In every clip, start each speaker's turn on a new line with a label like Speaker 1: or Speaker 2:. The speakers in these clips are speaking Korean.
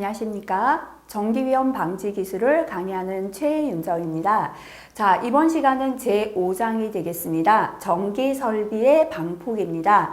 Speaker 1: 안녕하십니까. 전기위험 방지 기술을 강의하는 최윤정입니다. 자, 이번 시간은 제5장이 되겠습니다. 전기 설비의 방폭입니다.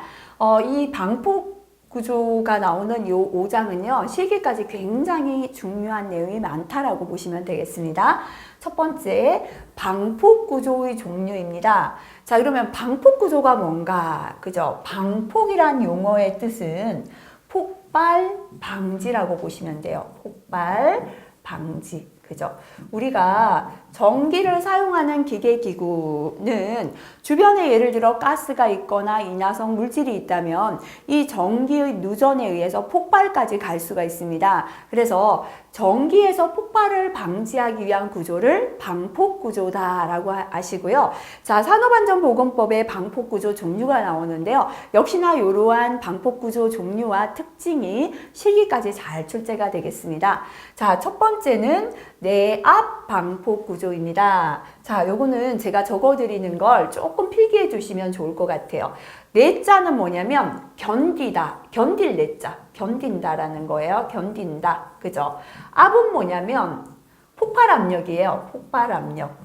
Speaker 1: 이 방폭 구조가 나오는 이 5장은요, 실기까지 굉장히 중요한 내용이 많다라고 보시면 되겠습니다. 첫 번째, 방폭 구조의 종류입니다. 자, 그러면 방폭 구조가 뭔가, 그죠? 방폭이란 용어의 뜻은 폭발 방지라고 보시면 돼요. 폭발 방지. 그죠? 우리가 전기를 사용하는 기계기구는 주변에 예를 들어 가스가 있거나 인화성 물질이 있다면 이 전기의 누전에 의해서 폭발까지 갈 수가 있습니다. 그래서 전기에서 폭발을 방지하기 위한 구조를 방폭구조다라고 아시고요. 자, 산업안전보건법에 방폭구조 종류가 나오는데요. 역시나 이러한 방폭구조 종류와 특징이 실기까지 잘 출제가 되겠습니다. 자, 첫 번째는 내압 방폭 구조입니다. 자, 요거는 제가 적어드리는 걸 조금 필기해 주시면 좋을 것 같아요. 내자는 뭐냐면 견디다, 견딜 내자, 견딘다라는 거예요. 견딘다, 그죠? 압은 뭐냐면 폭발 압력이에요. 폭발 압력,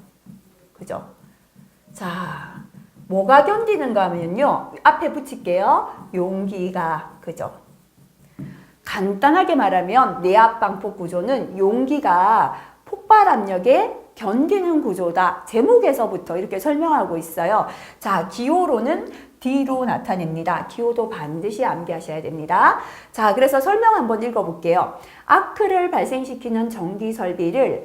Speaker 1: 그죠? 자, 뭐가 견디는가 하면요, 앞에 붙일게요. 용기가, 그죠? 간단하게 말하면 내압 방폭 구조는 용기가 폭발 압력에 견디는 구조다. 제목에서부터 이렇게 설명하고 있어요. 자, 기호로는 D로 나타냅니다. 기호도 반드시 암기하셔야 됩니다. 자, 그래서 설명 한번 읽어볼게요. 아크를 발생시키는 전기 설비를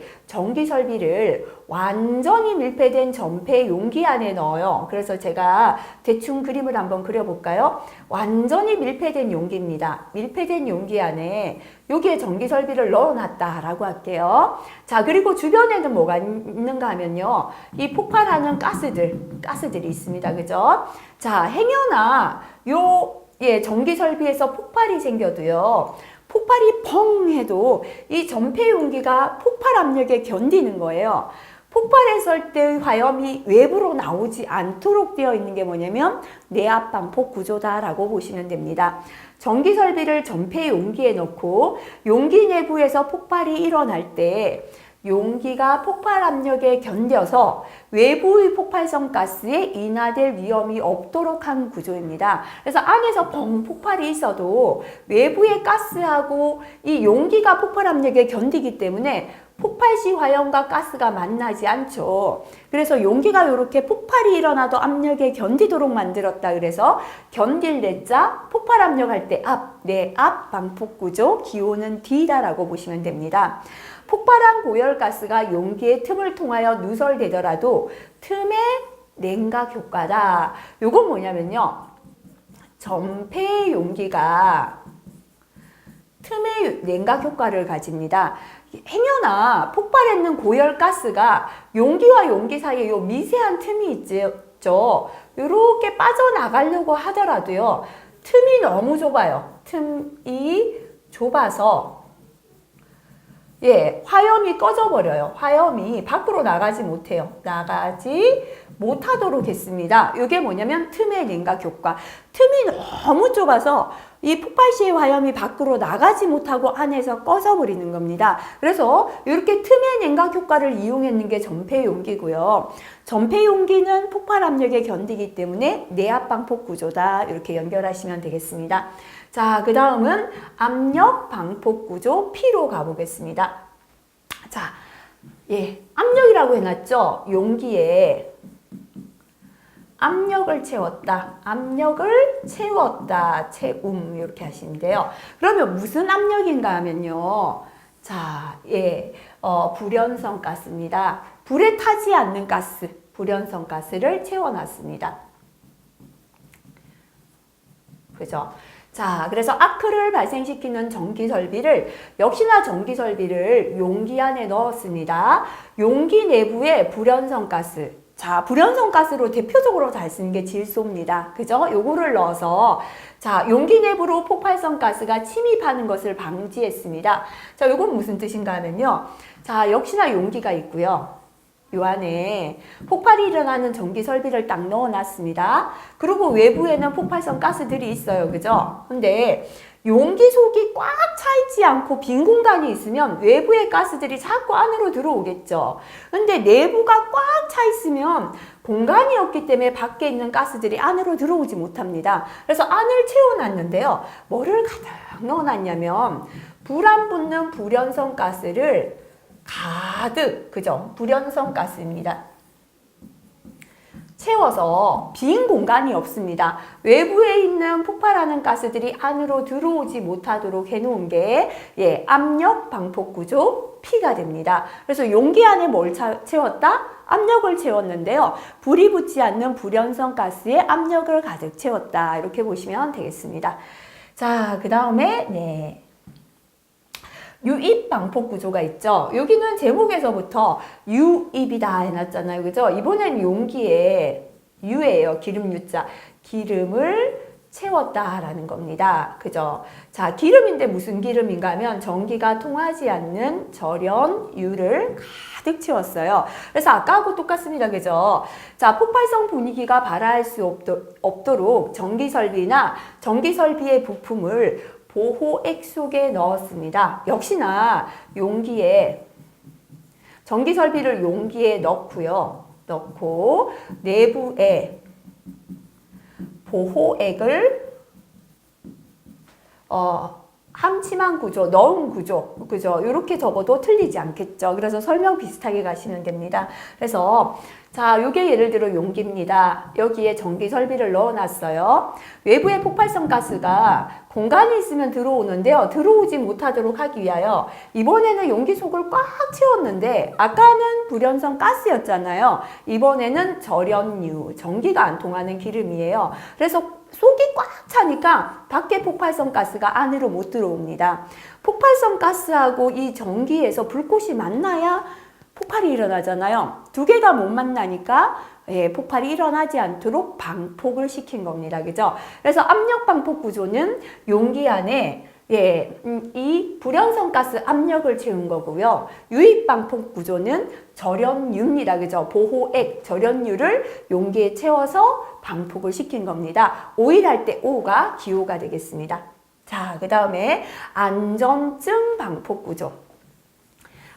Speaker 1: 완전히 밀폐된 전폐 용기 안에 넣어요. 그래서 제가 대충 그림을 한번 그려볼까요? 완전히 밀폐된 용기입니다. 밀폐된 용기 안에 여기에 전기 설비를 넣어놨다라고 할게요. 자, 그리고 주변에는 뭐가 있는가 하면요, 이 폭발하는 가스들이 있습니다. 그죠? 자, 행여나 전기 설비에서 폭발이 생겨도요, 폭발이 펑 해도 이 전폐 용기가 폭발 압력에 견디는 거예요. 폭발했을 때의 화염이 외부로 나오지 않도록 되어 있는 게 뭐냐면 내압 방폭 구조다라고 보시면 됩니다. 전기 설비를 전폐 용기에 넣고 용기 내부에서 폭발이 일어날 때 용기가 폭발 압력에 견뎌서 외부의 폭발성 가스에 인하될 위험이 없도록 한 구조입니다. 그래서 안에서 펑 폭발이 있어도 외부의 가스하고 이 용기가 폭발 압력에 견디기 때문에 폭발 시 화염과 가스가 만나지 않죠. 그래서 용기가 이렇게 폭발이 일어나도 압력에 견디도록 만들었다. 그래서 견딜 내자, 폭발 압력 할 때 내압 방폭 구조, 기호는 D다라고 보시면 됩니다. 폭발한 고열가스가 용기의 틈을 통하여 누설되더라도 틈의 냉각 효과다. 요건 뭐냐면요, 전폐 용기가 틈의 냉각 효과를 가집니다. 행여나 폭발했는 고열가스가 용기와 용기 사이에 요 미세한 틈이 있죠. 이렇게 빠져나가려고 하더라도요, 틈이 너무 좁아요. 틈이 좁아서 화염이 꺼져버려요. 화염이 밖으로 나가지 못해요. 나가지 못하도록 했습니다. 이게 뭐냐면 틈의 냉각 효과. 틈이 너무 좁아서 이 폭발 시의 화염이 밖으로 나가지 못하고 안에서 꺼져버리는 겁니다. 그래서 이렇게 틈의 냉각 효과를 이용했는 게 전폐 용기고요. 전폐 용기는 폭발 압력에 견디기 때문에 내압 방폭 구조다. 이렇게 연결하시면 되겠습니다. 자, 그 다음은 압력 방폭 구조 P로 가보겠습니다. 자, 압력이라고 해놨죠? 용기에 압력을 채웠다. 압력을 채웠다. 채움. 이렇게 하시면 돼요. 그러면 무슨 압력인가 하면요, 자, 불연성 가스입니다. 불에 타지 않는 가스, 불연성 가스를 채워놨습니다. 그죠? 자, 그래서 아크를 발생시키는 전기 설비를, 역시나 전기 설비를 용기 안에 넣었습니다. 용기 내부에 불연성 가스. 자, 불연성 가스로 대표적으로 잘 쓰는 게 질소입니다. 그죠? 요거를 넣어서, 자, 용기 내부로 폭발성 가스가 침입하는 것을 방지했습니다. 자, 요건 무슨 뜻인가 하면요, 자, 역시나 용기가 있고요. 요 안에 폭발이 일어나는 전기 설비를 딱 넣어놨습니다. 그리고 외부에는 폭발성 가스들이 있어요. 그죠? 근데 용기 속이 꽉 차 있지 않고 빈 공간이 있으면 외부의 가스들이 자꾸 안으로 들어오겠죠. 근데 내부가 꽉 차 있으면 공간이 없기 때문에 밖에 있는 가스들이 안으로 들어오지 못합니다. 그래서 안을 채워놨는데요. 뭐를 가득 넣어놨냐면 불 안 붙는 불연성 가스를 가득, 그죠? 불연성 가스입니다. 채워서 빈 공간이 없습니다. 외부에 있는 폭발하는 가스들이 안으로 들어오지 못하도록 해놓은 게 압력 방폭 구조 P가 됩니다. 그래서 용기 안에 뭘 채웠다? 압력을 채웠는데요. 불이 붙지 않는 불연성 가스에 압력을 가득 채웠다. 이렇게 보시면 되겠습니다. 자, 그 다음에 유입 방폭 구조가 있죠. 여기는 제목에서부터 유입이다 해놨잖아요. 그죠? 이번엔 용기에 유예요. 기름 유자. 기름을 채웠다라는 겁니다. 그죠? 자, 기름인데 무슨 기름인가 하면 전기가 통하지 않는 절연유를 가득 채웠어요. 그래서 아까하고 똑같습니다. 그죠? 자, 폭발성 분위기가 발화할 수 없도록 전기설비나 전기설비의 부품을 보호액 속에 넣었습니다. 역시나 전기설비를 용기에 넣고 내부에 보호액을 함침한 구조, 넣은 구조, 그죠? 이렇게 적어도 틀리지 않겠죠. 그래서 설명 비슷하게 가시면 됩니다. 그래서 자, 요게 예를 들어 용기입니다. 여기에 전기 설비를 넣어놨어요. 외부의 폭발성 가스가 공간이 있으면 들어오는데요. 들어오지 못하도록 하기 위하여 이번에는 용기 속을 꽉 채웠는데 아까는 불연성 가스였잖아요. 이번에는 절연유, 전기가 안 통하는 기름이에요. 그래서 속이 꽉 차니까 밖에 폭발성 가스가 안으로 못 들어옵니다. 폭발성 가스하고 이 전기에서 불꽃이 만나야 폭발이 일어나잖아요. 두 개가 못 만나니까 폭발이 일어나지 않도록 방폭을 시킨 겁니다. 그죠? 그래서 압력 방폭 구조는 용기 안에 이 불연성 가스 압력을 채운 거고요. 유입 방폭 구조는 절연유입니다. 그죠? 보호액, 절연유를 용기에 채워서 방폭을 시킨 겁니다. 오일할 때 O가 기호가 되겠습니다. 자, 그 다음에 안전증 방폭 구조.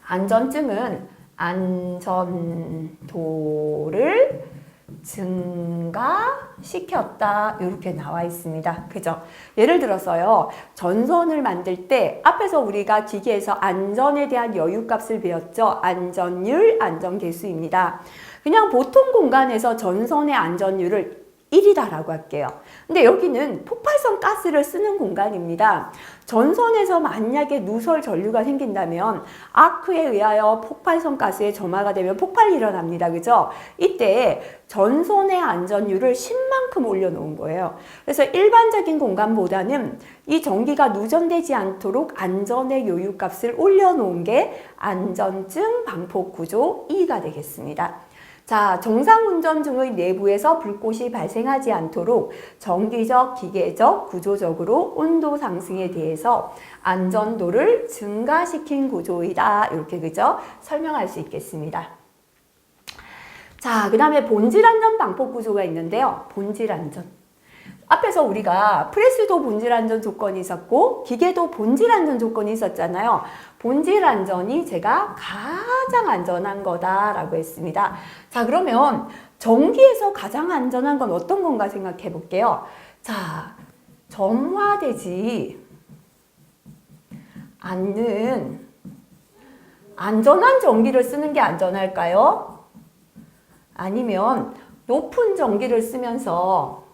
Speaker 1: 안전증은 안전도를 증가시켰다 이렇게 나와 있습니다. 그죠? 예를 들어서요. 전선을 만들 때 앞에서 우리가 기계에서 안전에 대한 여유값을 배웠죠. 안전율, 안전계수입니다. 그냥 보통 공간에서 전선의 안전율을 1이다라고 할게요. 근데 여기는 폭발성 가스를 쓰는 공간입니다. 전선에서 만약에 누설 전류가 생긴다면 아크에 의하여 폭발성 가스에 점화가 되면 폭발이 일어납니다. 그죠? 이때 전선의 안전율을 10만큼 올려놓은 거예요. 그래서 일반적인 공간보다는 이 전기가 누전되지 않도록 안전의 요율값을 올려놓은 게 안전증 방폭 구조 2가 되겠습니다. 자, 정상운전중의 내부에서 불꽃이 발생하지 않도록 정기적, 기계적, 구조적으로 온도 상승에 대해서 안전도를 증가시킨 구조이다. 이렇게 그죠? 설명할 수 있겠습니다. 자, 그 다음에 본질안전 방폭 구조가 있는데요. 본질안전. 앞에서 우리가 프레스도 본질안전 조건이 있었고 기계도 본질안전 조건이 있었잖아요. 본질안전이 제가 가장 안전한 거다라고 했습니다. 자, 그러면 전기에서 가장 안전한 건 어떤 건가 생각해 볼게요. 자, 점화되지 않는 안전한 전기를 쓰는 게 안전할까요? 아니면 높은 전기를 쓰면서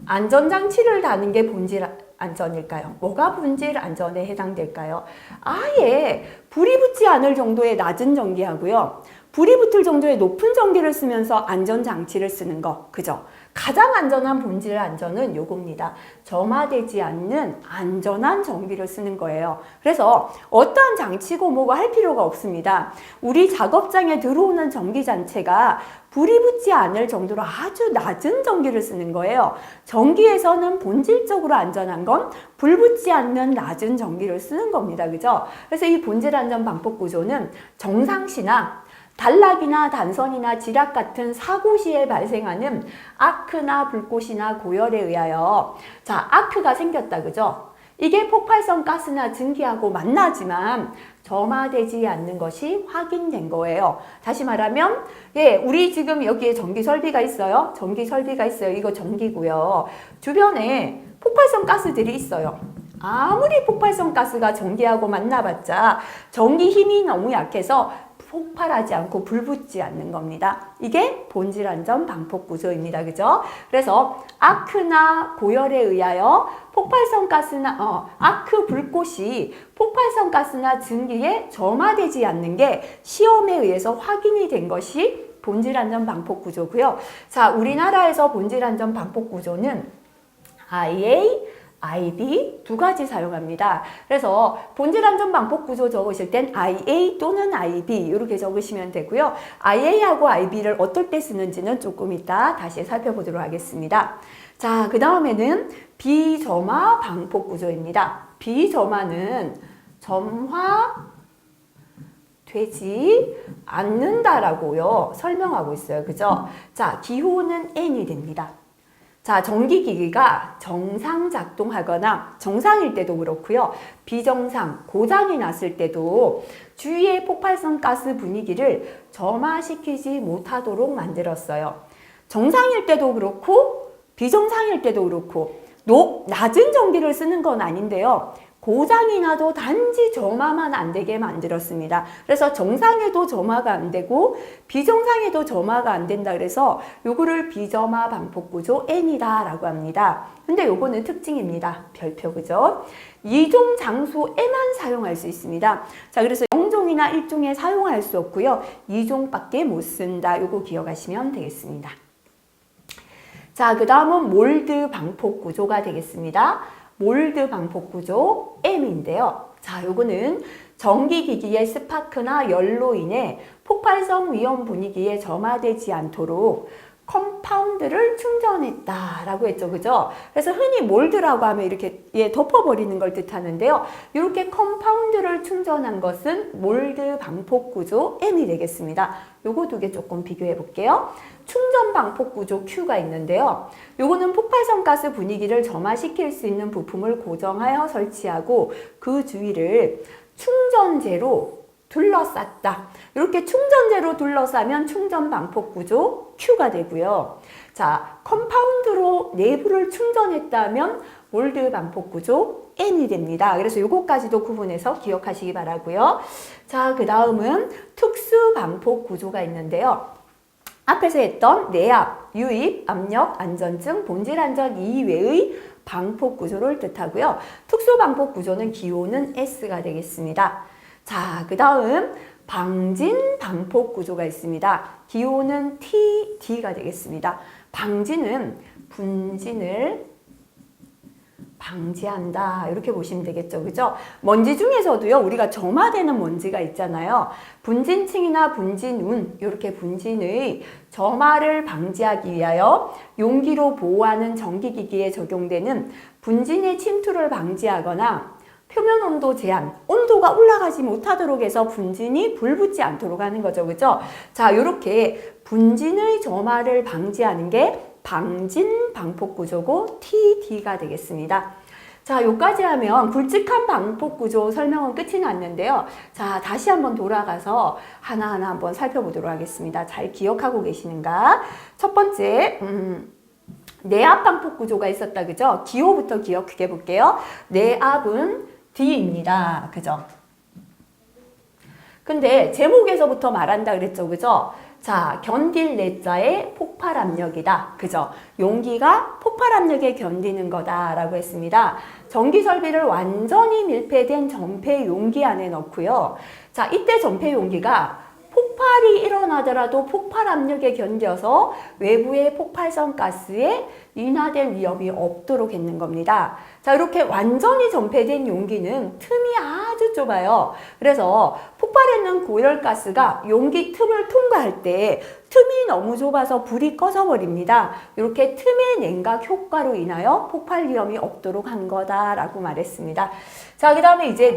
Speaker 1: 안전장치를 다는 게 본질 안전일까요? 뭐가 본질 안전에 해당될까요? 아예 불이 붙지 않을 정도의 낮은 전기하고요. 불이 붙을 정도의 높은 전기를 쓰면서 안전장치를 쓰는 거. 그죠? 가장 안전한 본질 안전은 요겁니다. 점화되지 않는 안전한 전기를 쓰는 거예요. 그래서 어떠한 장치고 뭐고 할 필요가 없습니다. 우리 작업장에 들어오는 전기 자체가 불이 붙지 않을 정도로 아주 낮은 전기를 쓰는 거예요. 전기에서는 본질적으로 안전한 건 불 붙지 않는 낮은 전기를 쓰는 겁니다. 그죠? 그래서 이 본질 안전 방폭 구조는 정상시나 단락이나 단선이나 지락 같은 사고 시에 발생하는 아크나 불꽃이나 고열에 의하여 자, 아크가 생겼다. 그죠? 이게 폭발성 가스나 증기하고 만나지만 점화되지 않는 것이 확인된 거예요. 다시 말하면 우리 지금 여기에 전기 설비가 있어요. 전기 설비가 있어요. 이거 전기고요. 주변에 폭발성 가스들이 있어요. 아무리 폭발성 가스가 전기하고 만나봤자 전기 힘이 너무 약해서 폭발하지 않고 불붙지 않는 겁니다. 이게 본질 안전 방폭 구조입니다. 그죠? 그래서 아크나 고열에 의하여 폭발성 가스나 아크 불꽃이 폭발성 가스나 증기에 점화되지 않는 게 시험에 의해서 확인이 된 것이 본질 안전 방폭 구조고요. 자, 우리나라에서 본질 안전 방폭 구조는 IA, IB 두 가지 사용합니다. 그래서 본질 안전 방폭 구조 적으실 땐 IA 또는 IB 이렇게 적으시면 되고요. IA하고 IB를 어떨 때 쓰는지는 조금 이따 다시 살펴보도록 하겠습니다. 자, 그 다음에는 비점화 방폭 구조입니다. 비점화는 점화되지 않는다라고요. 설명하고 있어요. 그죠? 자, 기호는 N이 됩니다. 자, 전기기기가 정상 작동하거나 정상일 때도 그렇고요. 비정상, 고장이 났을 때도 주위의 폭발성 가스 분위기를 점화시키지 못하도록 만들었어요. 정상일 때도 그렇고 비정상일 때도 그렇고 낮은 전기를 쓰는 건 아닌데요. 고장이 나도 단지 점화만 안 되게 만들었습니다. 그래서 정상에도 점화가 안 되고 비정상에도 점화가 안 된다 그래서 요거를 비점화 방폭 구조 N이다 라고 합니다. 근데 요거는 특징입니다. 별표 그죠? 2종 장소에만 사용할 수 있습니다. 자, 그래서 0종이나 1종에 사용할 수 없고요. 2종밖에 못 쓴다. 요거 기억하시면 되겠습니다. 자, 그 다음은 몰드 방폭 구조가 되겠습니다. 몰드 방폭 구조 M인데요. 자, 요거는 전기기기의 스파크나 열로 인해 폭발성 위험 분위기에 점화되지 않도록 컴파운드를 충전했다라고 했죠. 그죠? 그래서 흔히 몰드라고 하면 이렇게 덮어버리는 걸 뜻하는데요. 이렇게 컴파운드를 충전한 것은 몰드 방폭 구조 M이 되겠습니다. 요거 두 개 조금 비교해 볼게요. 충전 방폭 구조 Q가 있는데요. 요거는 폭발성 가스 분위기를 점화시킬 수 있는 부품을 고정하여 설치하고 그 주위를 충전재로 둘러쌌다. 이렇게 충전재로 둘러싸면 충전 방폭 구조 Q가 되고요. 자, 컴파운드로 내부를 충전했다면 몰드 방폭 구조 N이 됩니다. 그래서 요거까지도 구분해서 기억하시기 바라고요. 자, 그 다음은 특수 방폭 구조가 있는데요. 앞에서 했던 내압, 유입, 압력, 안전증, 본질 안전 이외의 방폭 구조를 뜻하고요. 특수 방폭 구조는 기호는 S가 되겠습니다. 자, 그 다음 방진 방폭 구조가 있습니다. 기호는 TD가 되겠습니다. 방진은 분진을 방지한다. 이렇게 보시면 되겠죠. 그죠? 먼지 중에서도요, 우리가 점화되는 먼지가 있잖아요. 분진층이나 분진운, 이렇게 분진의 점화를 방지하기 위하여 용기로 보호하는 전기기기에 적용되는 분진의 침투를 방지하거나 표면 온도 제한, 온도가 올라가지 못하도록 해서 분진이 불붙지 않도록 하는 거죠. 그죠? 자, 요렇게 분진의 점화를 방지하는 게 방진 방폭 구조고 TD가 되겠습니다. 자, 요까지 하면 굵직한 방폭 구조 설명은 끝이 났는데요. 자, 다시 한번 돌아가서 하나하나 한번 살펴보도록 하겠습니다. 잘 기억하고 계시는가? 첫 번째, 내압 방폭 구조가 있었다. 그죠? 기호부터 기억해 볼게요. 내압은 D입니다. 그죠? 근데 제목에서부터 말한다 그랬죠. 그죠? 자, 견딜 내자의 폭발 압력이다. 그죠? 용기가 폭발 압력에 견디는 거다라고 했습니다. 전기 설비를 완전히 밀폐된 전폐 용기 안에 넣고요. 자, 이때 전폐 용기가 폭발이 일어나더라도 폭발 압력에 견뎌서 외부의 폭발성 가스에 인하될 위험이 없도록 했는 겁니다. 자, 이렇게 완전히 전폐된 용기는 틈이 아주 좁아요. 그래서 폭발했는 고열가스가 용기 틈을 통과할 때 틈이 너무 좁아서 불이 꺼져버립니다. 이렇게 틈의 냉각 효과로 인하여 폭발 위험이 없도록 한 거다라고 말했습니다. 자, 그 다음에 이제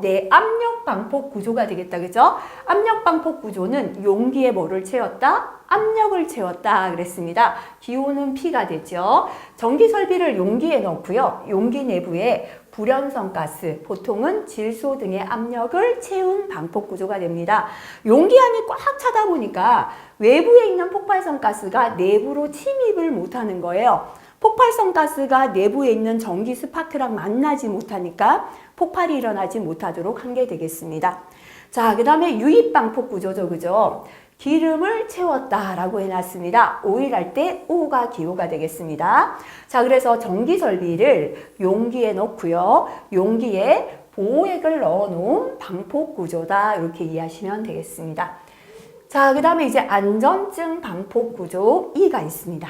Speaker 1: 내압력 방폭 구조가 되겠다. 그죠? 압력 방폭 구조는 용기에 뭐를 채웠다? 압력을 채웠다 그랬습니다. 기호는 P가 되죠. 전기 설비를 용기에 넣고요. 용기 내부에 불연성 가스, 보통은 질소 등의 압력을 채운 방폭 구조가 됩니다. 용기 안이 꽉 차다 보니까 외부에 있는 폭발성 가스가 내부로 침입을 못하는 거예요. 폭발성 가스가 내부에 있는 전기 스파크랑 만나지 못하니까 폭발이 일어나지 못하도록 한 게 되겠습니다. 자, 그 다음에 유입 방폭 구조죠, 그죠? 기름을 채웠다라고 해놨습니다. 오일할 때 O가 기호가 되겠습니다. 자, 그래서 전기 설비를 용기에 넣고요. 용기에 보호액을 넣어놓은 방폭 구조다. 이렇게 이해하시면 되겠습니다. 자, 그 다음에 이제 안전증 방폭 구조 2가 있습니다.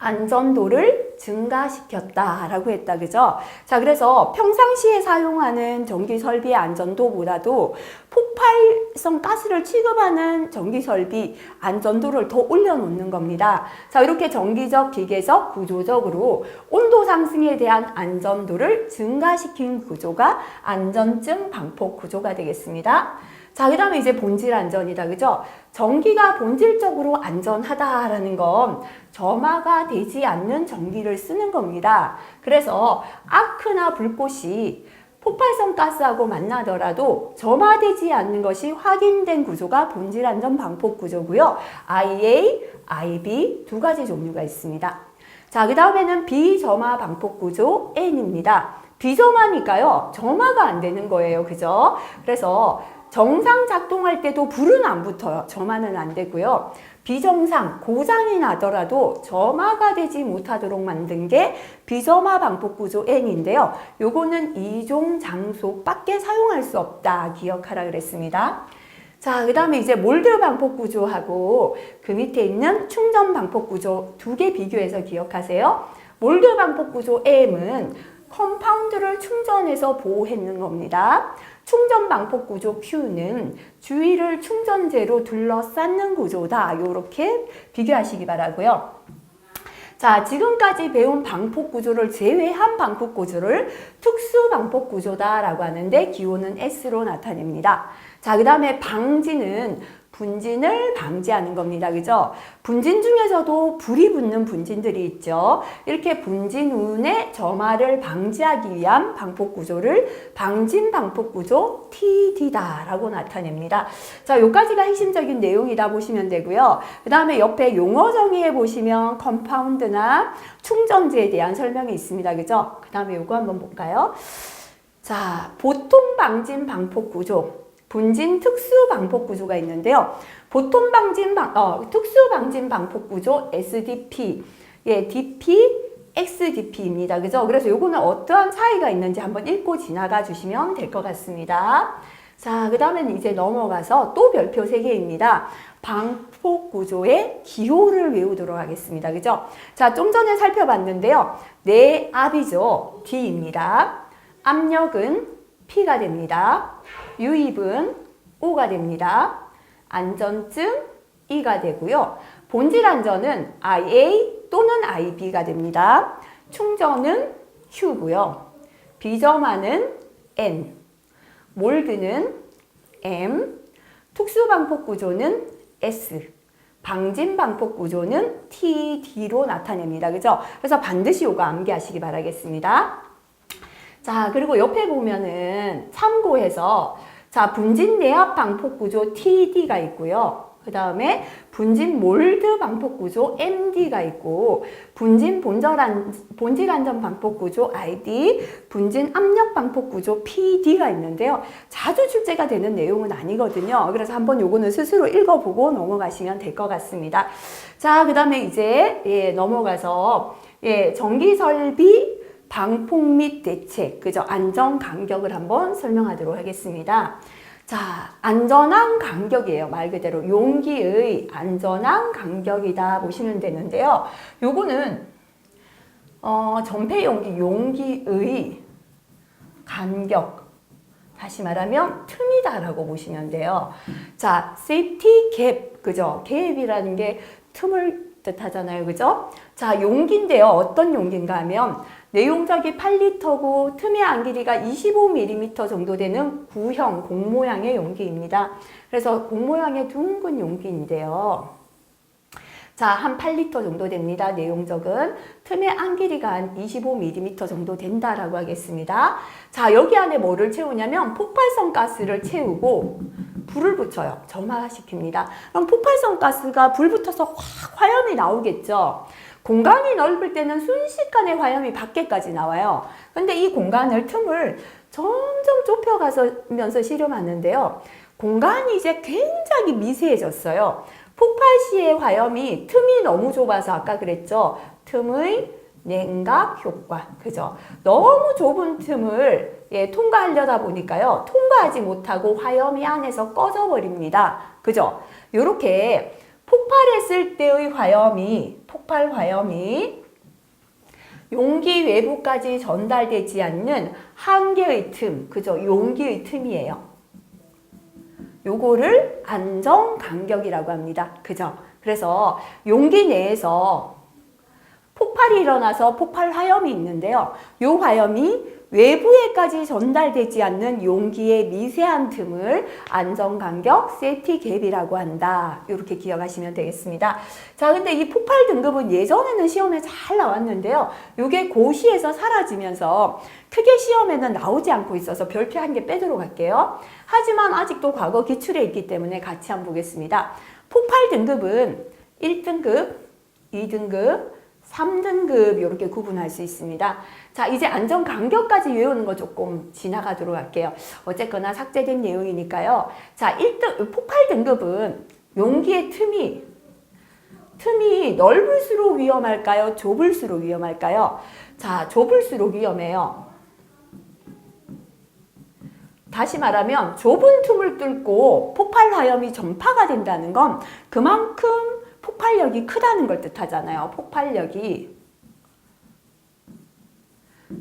Speaker 1: 안전도를 증가시켰다라고 했다, 그죠? 자, 그래서 평상시에 사용하는 전기 설비의 안전도보다도 폭발성 가스를 취급하는 전기 설비 안전도를 더 올려놓는 겁니다. 자, 이렇게 전기적, 기계적, 구조적으로 온도 상승에 대한 안전도를 증가시킨 구조가 안전증 방폭 구조가 되겠습니다. 자, 그 다음에 이제 본질 안전이다, 그죠? 전기가 본질적으로 안전하다라는 건 점화가 되지 않는 전기를 쓰는 겁니다. 그래서 아크나 불꽃이 폭발성 가스하고 만나더라도 점화되지 않는 것이 확인된 구조가 본질 안전 방폭 구조고요. IA, IB 두 가지 종류가 있습니다. 자, 그 다음에는 비점화 방폭 구조 N입니다. 비점화니까요, 점화가 안 되는 거예요, 그죠? 그래서 정상 작동할 때도 불은 안 붙어요. 점화는 안 되고요. 비정상, 고장이 나더라도 점화가 되지 못하도록 만든 게 비점화 방폭 구조 N인데요. 요거는 이종 장소밖에 사용할 수 없다. 기억하라 그랬습니다. 자, 그 다음에 이제 몰드 방폭 구조하고 그 밑에 있는 충전 방폭 구조 두 개 비교해서 기억하세요. 몰드 방폭 구조 M은 컴파운드를 충전해서 보호했는 겁니다. 충전 방폭 구조 Q는 주위를 충전재로 둘러싸는 구조다. 이렇게 비교하시기 바라고요. 자, 지금까지 배운 방폭 구조를 제외한 방폭 구조를 특수 방폭 구조다라고 하는데 기호는 S로 나타냅니다. 자, 그 다음에 방지는 분진을 방지하는 겁니다. 그죠? 분진 중에서도 불이 붙는 분진들이 있죠. 이렇게 분진운의 점화를 방지하기 위한 방폭 구조를 방진 방폭 구조 TD다라고 나타냅니다. 자, 여기까지가 핵심적인 내용이다 보시면 되고요. 그 다음에 옆에 용어 정의해 보시면 컴파운드나 충전재에 대한 설명이 있습니다. 그죠? 그 다음에 요거 한번 볼까요? 자, 보통 방진 방폭 구조. 분진 특수 방폭 구조가 있는데요. 보통 방진 특수 방진 방폭 구조 SDP, 예, DP, XDP입니다. 그죠? 그래서 요거는 어떠한 차이가 있는지 한번 읽고 지나가 주시면 될 것 같습니다. 자, 그 다음엔 이제 넘어가서 또 별표 3개입니다. 방폭 구조의 기호를 외우도록 하겠습니다. 그죠? 자, 좀 전에 살펴봤는데요. 내압이죠. D입니다. 압력은 P가 됩니다. 유입은 O가 됩니다. 안전증 E가 되고요. 본질 안전은 IA 또는 IB가 됩니다. 충전은 Q고요. 비점화는 N, 몰드는 M, 특수방폭 구조는 S, 방진 방폭 구조는 TD로 나타냅니다. 그죠? 그래서 반드시 이거 암기하시기 바라겠습니다. 자, 그리고 옆에 보면은 참고해서 자, 분진 내압 방폭 구조 TD가 있고요. 그 다음에 분진 몰드 방폭 구조 MD가 있고 분진 본질 안전 방폭 구조 ID, 분진 압력 방폭 구조 PD가 있는데요. 자주 출제가 되는 내용은 아니거든요. 그래서 한번 요거는 스스로 읽어보고 넘어가시면 될 것 같습니다. 자, 그 다음에 이제 넘어가서 전기 설비 방폭 및 대책, 그죠? 안전 간격을 한번 설명하도록 하겠습니다. 자, 안전한 간격이에요. 말 그대로 용기의 안전한 간격이다 보시면 되는데요. 요거는 전폐 용기의 간격, 다시 말하면 틈이다라고 보시면 돼요. 자, 세이프티 갭, 그죠? 갭이라는 게 틈을 뜻하잖아요. 그죠? 자, 용기인데요. 어떤 용기인가 하면 내용적이 8리터고 틈의 안 길이가 25mm 정도 되는 구형 공 모양의 용기입니다. 그래서 공 모양의 둥근 용기인데요. 자, 한 8리터 정도 됩니다. 내용적은 틈의 안 길이가 한 25mm 정도 된다라고 하겠습니다. 자, 여기 안에 뭐를 채우냐면 폭발성 가스를 채우고 불을 붙여요. 점화시킵니다. 그럼 폭발성 가스가 불 붙어서 확 화염이 나오겠죠. 공간이 넓을 때는 순식간에 화염이 밖에까지 나와요. 근데 이 공간을 틈을 점점 좁혀가면서 실험하는데요. 공간이 이제 굉장히 미세해졌어요. 폭발 시의 화염이 틈이 너무 좁아서 아까 그랬죠. 틈의 냉각 효과. 그죠? 너무 좁은 틈을 통과하려다 보니까요. 통과하지 못하고 화염이 안에서 꺼져버립니다. 그죠? 요렇게 폭발했을 때의 화염이, 폭발 화염이 용기 외부까지 전달되지 않는 한 개의 틈, 그죠? 용기의 틈이에요. 요거를 안정 간격이라고 합니다. 그죠? 그래서 용기 내에서 폭발이 일어나서 폭발 화염이 있는데요. 요 화염이 외부에까지 전달되지 않는 용기의 미세한 틈을 안정간격 세티갭이라고 한다. 이렇게 기억하시면 되겠습니다. 자, 근데 이 폭발 등급은 예전에는 시험에 잘 나왔는데요. 이게 고시에서 사라지면서 크게 시험에는 나오지 않고 있어서 별표 한 개 빼도록 할게요. 하지만 아직도 과거 기출에 있기 때문에 같이 한번 보겠습니다. 폭발 등급은 1등급, 2등급, 3등급 이렇게 구분할 수 있습니다. 자, 이제 안전 간격까지 외우는 거 조금 지나가도록 할게요. 어쨌거나 삭제된 내용이니까요. 자, 1등 폭발 등급은 용기의 틈이 넓을수록 위험할까요? 좁을수록 위험할까요? 자, 좁을수록 위험해요. 다시 말하면 좁은 틈을 뚫고 폭발 화염이 전파가 된다는 건 그만큼 폭발력이 크다는 걸 뜻하잖아요. 폭발력이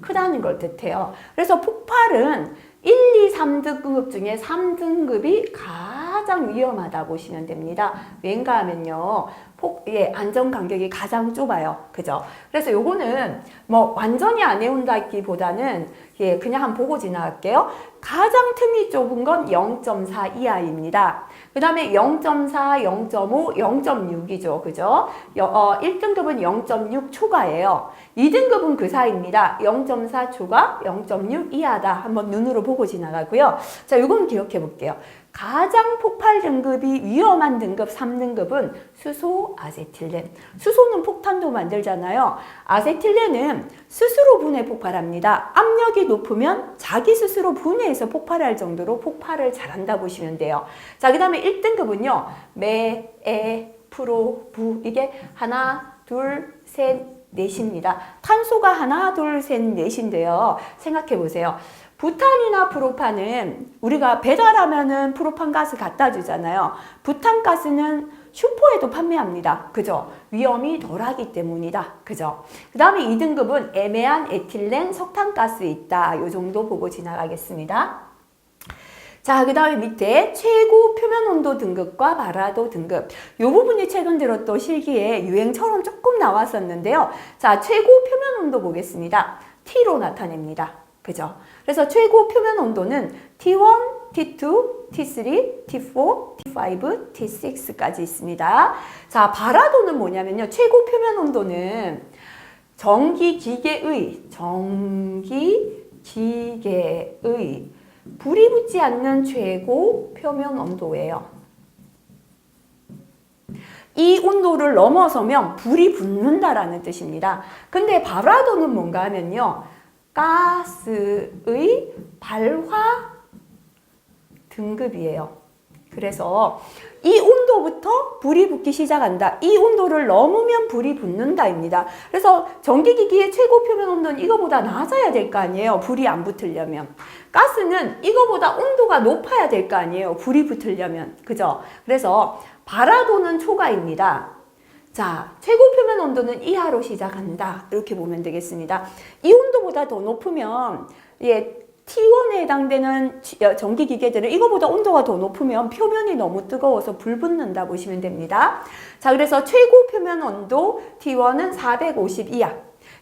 Speaker 1: 크다는 걸 뜻해요. 그래서 폭발은 1, 2, 3등급 중에 3등급이 가장 위험하다 보시면 됩니다. 왠가 하면요. 안전 간격이 가장 좁아요. 그죠? 그래서 요거는 뭐 완전히 안 외운다기보다는 그냥 한번 보고 지나갈게요. 가장 틈이 좁은 건 0.4 이하입니다. 그 다음에 0.4, 0.5, 0.6이죠. 그죠? 1등급은 0.6 초과예요. 2등급은 그 사이입니다. 0.4 초과, 0.6 이하다. 한번 눈으로 보고 지나가고요. 자, 요건 기억해 볼게요. 가장 폭발 등급이 위험한 등급 3등급은 수소, 아세틸렌. 수소는 폭탄도 만들잖아요. 아세틸렌은 스스로 분해 폭발합니다. 압력이 높으면 자기 스스로 분해해서 폭발할 정도로 폭발을 잘한다 보시면 돼요. 자, 그 다음에 1등급은요. 메, 에, 프로, 부 이게 하나, 둘, 셋, 넷입니다. 탄소가 하나, 둘, 셋, 넷인데요. 생각해 보세요. 부탄이나 프로판은 우리가 배달하면은 프로판 가스 갖다 주잖아요. 부탄 가스는 슈퍼에도 판매합니다. 그죠? 위험이 덜하기 때문이다. 그죠? 그 다음에 2등급은 애매한 에틸렌 석탄가스 있다. 요 정도 보고 지나가겠습니다. 자, 그 다음에 밑에 최고 표면 온도 등급과 발화도 등급. 요 부분이 최근 들어 또 실기에 유행처럼 조금 나왔었는데요. 자, 최고 표면 온도 보겠습니다. T로 나타냅니다. 그죠? 그래서 최고 표면 온도는 T1, T2, T3, T4, T5, T6까지 있습니다. 자, 발화도는 뭐냐면요. 최고 표면 온도는 전기기계의 불이 붙지 않는 최고 표면 온도예요. 이 온도를 넘어서면 불이 붙는다라는 뜻입니다. 근데 발화도는 뭔가 하면요. 가스의 발화 등급이에요. 그래서 이 온도부터 불이 붙기 시작한다. 이 온도를 넘으면 불이 붙는다입니다. 그래서 전기기기의 최고 표면 온도는 이거보다 낮아야 될 거 아니에요. 불이 안 붙으려면. 가스는 이거보다 온도가 높아야 될 거 아니에요. 불이 붙으려면. 그죠? 그래서 발화도는 초과입니다. 자, 최고 표면 온도는 이하로 시작한다. 이렇게 보면 되겠습니다. 이 온도보다 더 높으면 T1에 해당되는 전기기계들은 이거보다 온도가 더 높으면 표면이 너무 뜨거워서 불 붙는다 보시면 됩니다. 자, 그래서 최고 표면 온도 T1은 450 이하,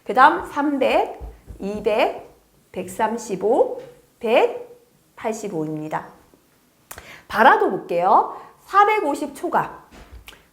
Speaker 1: 그 다음 300, 200, 135, 185입니다. 발화도 볼게요. 450 초과,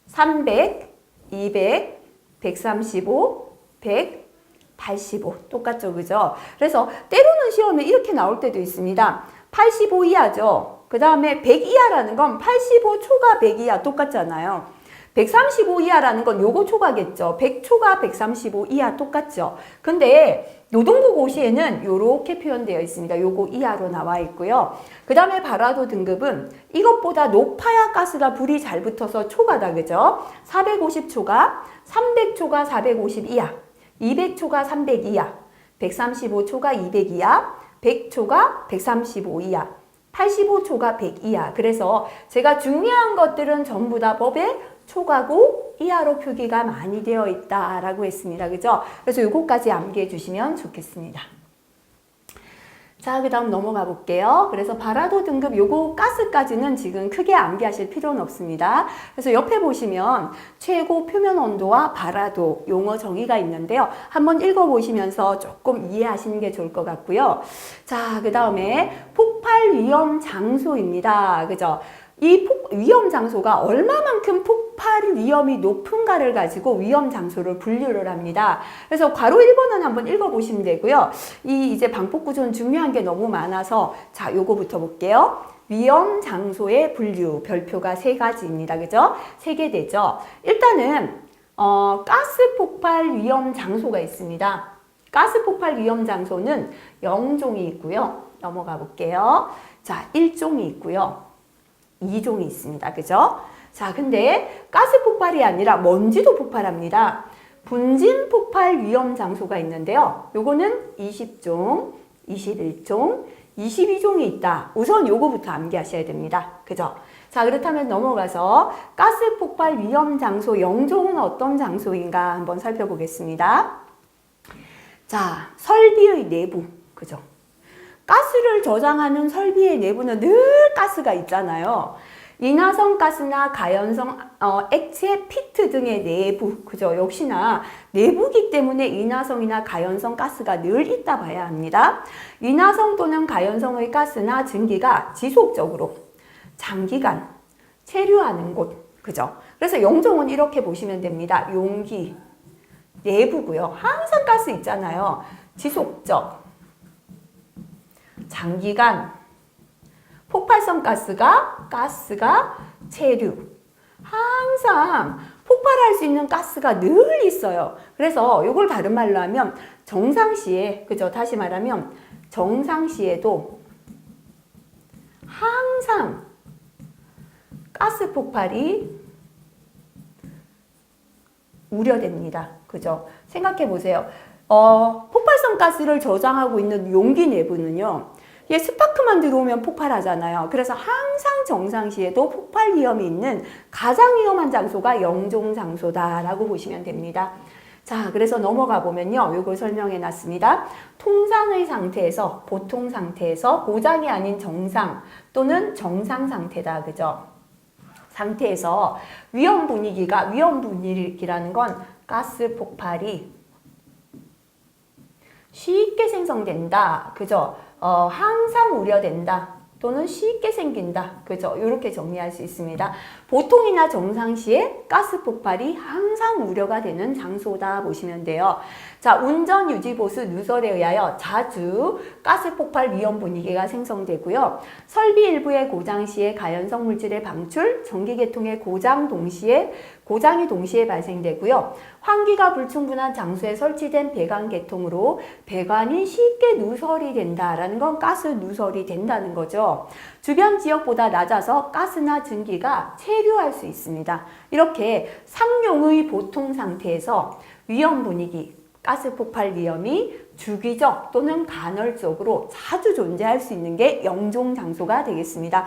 Speaker 1: 300, 200, 135, 185 똑같죠, 그죠? 그래서 때로는 시험에 이렇게 나올 때도 있습니다. 85 이하죠. 그 다음에 100 이하라는 건 85 초과 100 이하 똑같잖아요. 135 이하라는 건 요거 초과겠죠. 100 초과 135 이하 똑같죠. 근데 노동부 고시에는 요렇게 표현되어 있습니다. 요거 이하로 나와 있고요. 그 다음에 발화도 등급은 이것보다 높아야 가스가 불이 잘 붙어서 초과다, 그죠? 450 초과, 300 초과 450 이하, 200 초과 300 이하, 135 초과 200 이하, 100 초과 135 이하, 85 초과 100 이하. 그래서 제가 중요한 것들은 전부 다 법에 초과고 이하로 표기가 많이 되어 있다라고 했습니다. 그죠? 그래서 요거까지 암기해 주시면 좋겠습니다. 자, 그 다음 넘어가 볼게요. 그래서 발화도 등급 요거 가스까지는 지금 크게 암기하실 필요는 없습니다. 그래서 옆에 보시면 최고 표면 온도와 발화도 용어 정의가 있는데요. 한번 읽어보시면서 조금 이해하시는 게 좋을 것 같고요. 자, 그 다음에 폭발 위험 장소입니다. 그죠? 이 위험 장소가 얼마만큼 폭발 위험이 높은가를 가지고 위험 장소를 분류를 합니다. 그래서 괄호 1번은 한번 읽어보시면 되고요. 이제 방법 구조는 중요한 게 너무 많아서 자, 요거부터 볼게요. 위험 장소의 분류, 별표가 3가지입니다. 그죠? 3개 되죠? 일단은 가스 폭발 위험 장소가 있습니다. 가스 폭발 위험 장소는 0종이 있고요. 넘어가 볼게요. 자, 1종이 있고요. 2종이 있습니다. 그죠? 자, 근데 가스 폭발이 아니라 먼지도 폭발합니다. 분진 폭발 위험 장소가 있는데요. 요거는 20종, 21종, 22종이 있다. 우선 요거부터 암기하셔야 됩니다. 그죠? 자, 그렇다면 넘어가서 가스 폭발 위험 장소 0종은 어떤 장소인가 한번 살펴보겠습니다. 자, 설비의 내부. 그죠? 가스를 저장하는 설비의 내부는 늘 가스가 있잖아요. 인화성 가스나 가연성 액체 피트 등의 내부, 그죠? 역시나 내부기 때문에 인화성이나 가연성 가스가 늘 있다 봐야 합니다. 인화성 또는 가연성의 가스나 증기가 지속적으로 장기간 체류하는 곳, 그죠? 그래서 영종은 이렇게 보시면 됩니다. 용기, 내부고요. 항상 가스 있잖아요. 지속적, 장기간, 폭발성 가스가 체류. 항상 폭발할 수 있는 가스가 늘 있어요. 그래서 이걸 다른 말로 하면 정상시에, 그죠? 다시 말하면 정상시에도 항상 가스 폭발이 우려됩니다. 그죠? 생각해 보세요. 폭발성 가스를 저장하고 있는 용기 내부는요. 이게 스파크만 들어오면 폭발하잖아요. 그래서 항상 정상시에도 폭발 위험이 있는 가장 위험한 장소가 0종 장소다라고 보시면 됩니다. 자, 그래서 넘어가 보면요. 이걸 설명해 놨습니다. 통상의 상태에서, 보통 상태에서 고장이 아닌 정상 또는 정상 상태다. 그죠? 상태에서 위험 분위기라는 건 가스 폭발이 쉽게 생성된다. 그죠? 항상 우려된다. 또는 쉽게 생긴다. 그죠? 이렇게 정리할 수 있습니다. 보통이나 정상시에 가스 폭발이 항상 우려가 되는 장소다 보시면 돼요. 자, 운전 유지 보수 누설에 의하여 자주 가스 폭발 위험 분위기가 생성되고요. 설비 일부의 고장 시에 가연성 물질의 방출, 전기 계통의 고장이 동시에 발생되고요. 환기가 불충분한 장소에 설치된 배관 계통으로 배관이 쉽게 누설이 된다라는 건 가스 누설이 된다는 거죠. 주변 지역보다 낮아서 가스나 증기가 체류할 수 있습니다. 이렇게 상용의 보통 상태에서 위험 분위기, 가스 폭발 위험이 주기적 또는 간헐적으로 자주 존재할 수 있는 게 0종 장소가 되겠습니다.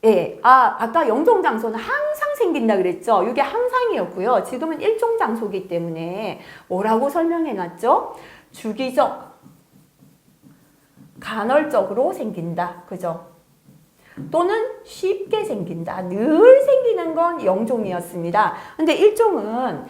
Speaker 1: 예, 아까 0종 장소는 항상 생긴다 그랬죠? 이게 항상이었고요. 지금은 1종 장소이기 때문에 뭐라고 설명해 놨죠? 주기적, 간헐적으로 생긴다. 그죠? 또는 쉽게 생긴다. 늘 생기는 건 0종이었습니다. 근데 1종은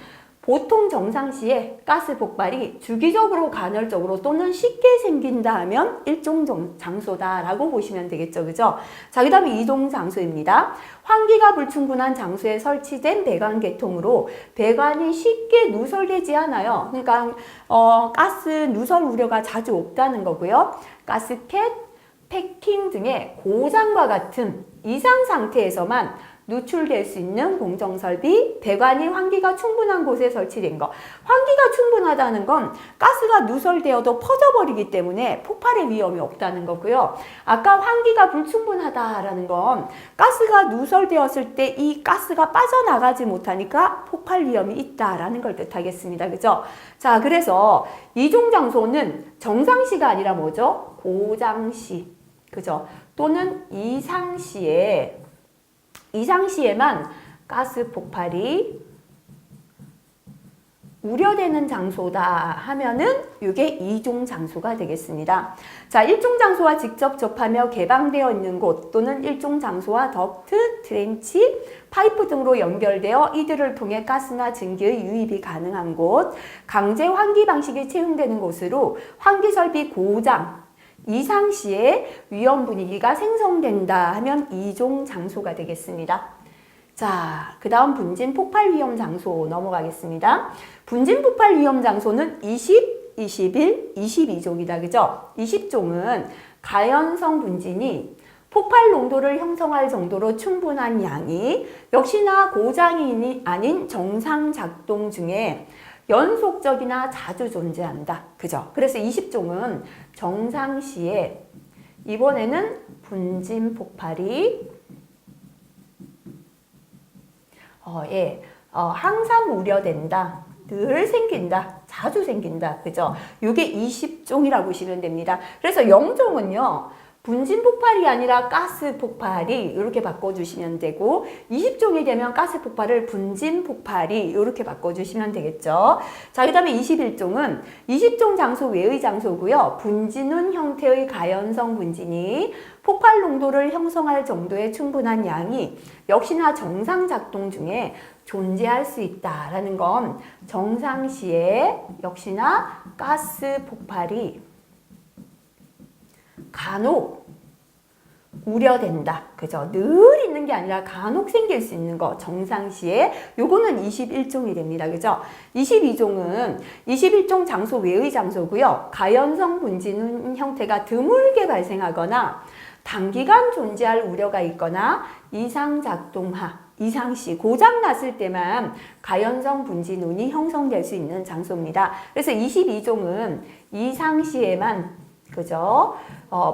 Speaker 1: 보통 정상시에 가스 폭발이 주기적으로 간헐적으로 또는 쉽게 생긴다 하면 일종 장소다라고 보시면 되겠죠. 그죠? 자, 그 다음에 이종 장소입니다. 환기가 불충분한 장소에 설치된 배관 계통으로 배관이 쉽게 누설되지 않아요. 그러니까 가스 누설 우려가 자주 없다는 거고요. 가스켓, 패킹 등의 고장과 같은 이상 상태에서만 누출될 수 있는 공정설비, 배관이 환기가 충분한 곳에 설치된 거. 환기가 충분하다는 건 가스가 누설되어도 퍼져버리기 때문에 폭발의 위험이 없다는 거고요. 아까 환기가 불충분하다라는 건 가스가 누설되었을 때 이 가스가 빠져나가지 못하니까 폭발 위험이 있다라는 걸 뜻하겠습니다. 그죠? 자, 그래서 이종 장소는 정상시가 아니라 뭐죠? 고장시. 그죠? 또는 이상시에만 가스 폭발이 우려되는 장소다 하면은 이게 이종 장소가 되겠습니다. 자, 일종 장소와 직접 접하며 개방되어 있는 곳 또는 일종 장소와 덕트, 트렌치, 파이프 등으로 연결되어 이들을 통해 가스나 증기의 유입이 가능한 곳, 강제 환기 방식이 채용되는 곳으로 환기 설비 고장, 이상 시에 위험 분위기가 생성된다 하면 이종 장소가 되겠습니다. 자, 그 다음 분진 폭발 위험 장소 넘어가겠습니다. 분진 폭발 위험 장소는 20, 21, 22종이다. 그죠? 20종은 가연성 분진이 폭발 농도를 형성할 정도로 충분한 양이 역시나 고장이 아닌 정상 작동 중에 연속적이나 자주 존재한다. 그죠? 그래서 20종은 정상시에 이번에는 분진 폭발이 항상 우려된다. 늘 생긴다. 자주 생긴다. 그죠? 이게 20종이라고 보시면 됩니다. 그래서 0종은요. 분진 폭발이 아니라 가스 폭발이 이렇게 바꿔주시면 되고 20종이 되면 가스 폭발을 분진 폭발이 이렇게 바꿔주시면 되겠죠. 자, 그 다음에 21종은 20종 장소 외의 장소고요. 분진운 형태의 가연성 분진이 폭발 농도를 형성할 정도의 충분한 양이 역시나 정상 작동 중에 존재할 수 있다라는 건 정상시에 역시나 가스 폭발이 간혹 우려된다. 그죠? 늘 있는 게 아니라 간혹 생길 수 있는 거 정상시에 요거는 21종이 됩니다. 그죠? 22종은 21종 장소 외의 장소고요. 가연성 분진운 형태가 드물게 발생하거나 단기간 존재할 우려가 있거나 이상작동하, 이상시, 고장 났을 때만 가연성 분진운이 형성될 수 있는 장소입니다. 그래서 22종은 이상시에만 그죠?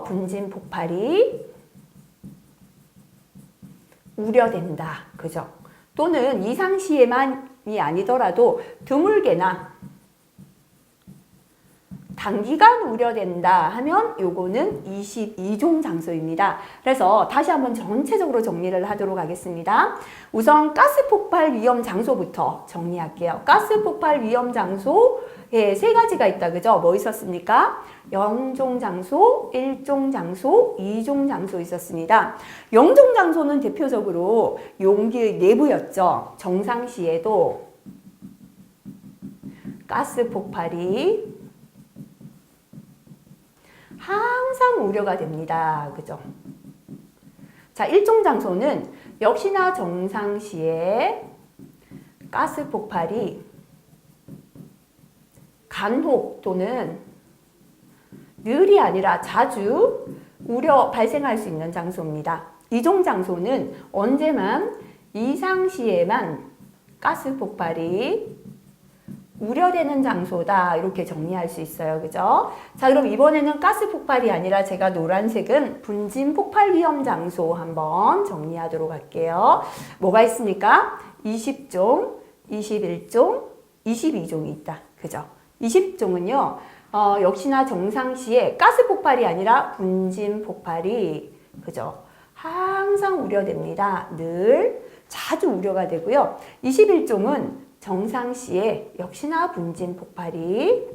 Speaker 1: 분진 폭발이 우려된다. 그죠? 또는 이상시에만이 아니더라도 드물게나 단기간 우려된다 하면 요거는 22종 장소입니다. 그래서 다시 한번 전체적으로 정리를 하도록 하겠습니다. 우선 가스 폭발 위험 장소부터 정리할게요. 가스 폭발 위험 장소에 세 가지가 있다. 그죠? 뭐 있었습니까? 0종 장소, 1종 장소, 2종 장소 있었습니다. 0종 장소는 대표적으로 용기의 내부였죠. 정상시에도 가스 폭발이 항상 우려가 됩니다. 그죠? 자, 1종 장소는 역시나 정상시에 가스 폭발이 간혹 또는 늘이 아니라 자주 발생할 수 있는 장소입니다. 2종 장소는 언제만 이상시에만 가스 폭발이 우려되는 장소다. 이렇게 정리할 수 있어요. 그죠? 자, 그럼 이번에는 가스 폭발이 아니라 제가 노란색은 분진 폭발 위험 장소 한번 정리하도록 할게요. 뭐가 있습니까? 20종, 21종, 22종이 있다. 그죠? 20종은요. 역시나 정상시에 가스 폭발이 아니라 분진 폭발이 그죠? 항상 우려됩니다. 늘 자주 우려가 되고요. 21종은 정상시에 역시나 분진 폭발이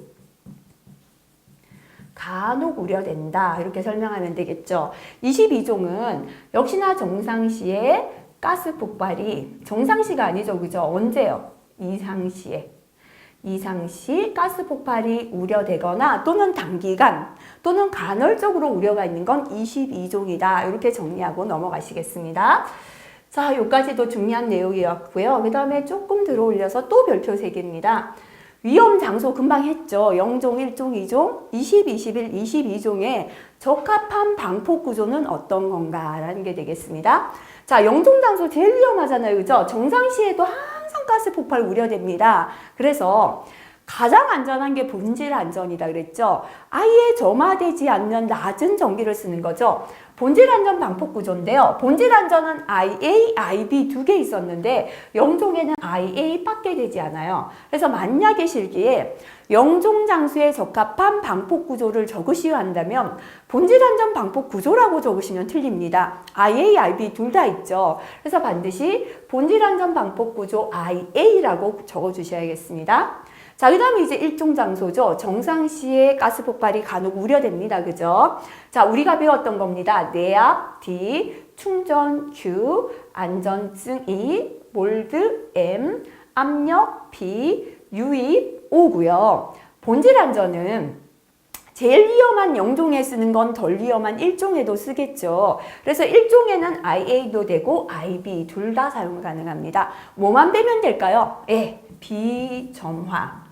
Speaker 1: 간혹 우려된다. 이렇게 설명하면 되겠죠. 22종은 역시나 정상시에 가스 폭발이 정상시가 아니죠. 그죠? 언제요? 이상시에. 이상 시 가스 폭발이 우려되거나 또는 단기간 또는 간헐적으로 우려가 있는 건 22종이다. 이렇게 정리하고 넘어가시겠습니다. 자, 여기까지도 중요한 내용이었고요. 그 다음에 조금 들어 올려서 또 별표 3개입니다. 위험 장소 금방 했죠. 0종, 1종, 2종, 20, 21, 22종의 적합한 방폭 구조는 어떤 건가 라는 게 되겠습니다. 자, 0종 장소 제일 위험하잖아요. 그죠? 정상시에도 항상 가스 폭발 우려됩니다. 그래서 가장 안전한 게 본질 안전이다 그랬죠. 아예 점화되지 않는 낮은 전기를 쓰는 거죠. 본질 안전 방폭 구조인데요. 본질 안전은 IA, IB 두 개 있었는데 0종에는 IA밖에 되지 않아요. 그래서 만약에 실기에 0종 장소에 적합한 방폭 구조를 적으시오 한다면 본질 안전 방폭 구조라고 적으시면 틀립니다. IA, IB 둘 다 있죠. 그래서 반드시 본질 안전 방폭 구조 IA라고 적어주셔야겠습니다. 자, 그 다음에 이제 1종 장소죠. 정상시에 가스 폭발이 간혹 우려됩니다. 그죠? 자, 우리가 배웠던 겁니다. 내압 D, 충전 Q, 안전증 E, 몰드 M, 압력 P, 유입 O고요. 본질 안전은 제일 위험한 0종에 쓰는 건 덜 위험한 1종에도 쓰겠죠. 그래서 1종에는 IA도 되고 IB 둘 다 사용 가능합니다. 뭐만 빼면 될까요? 비점화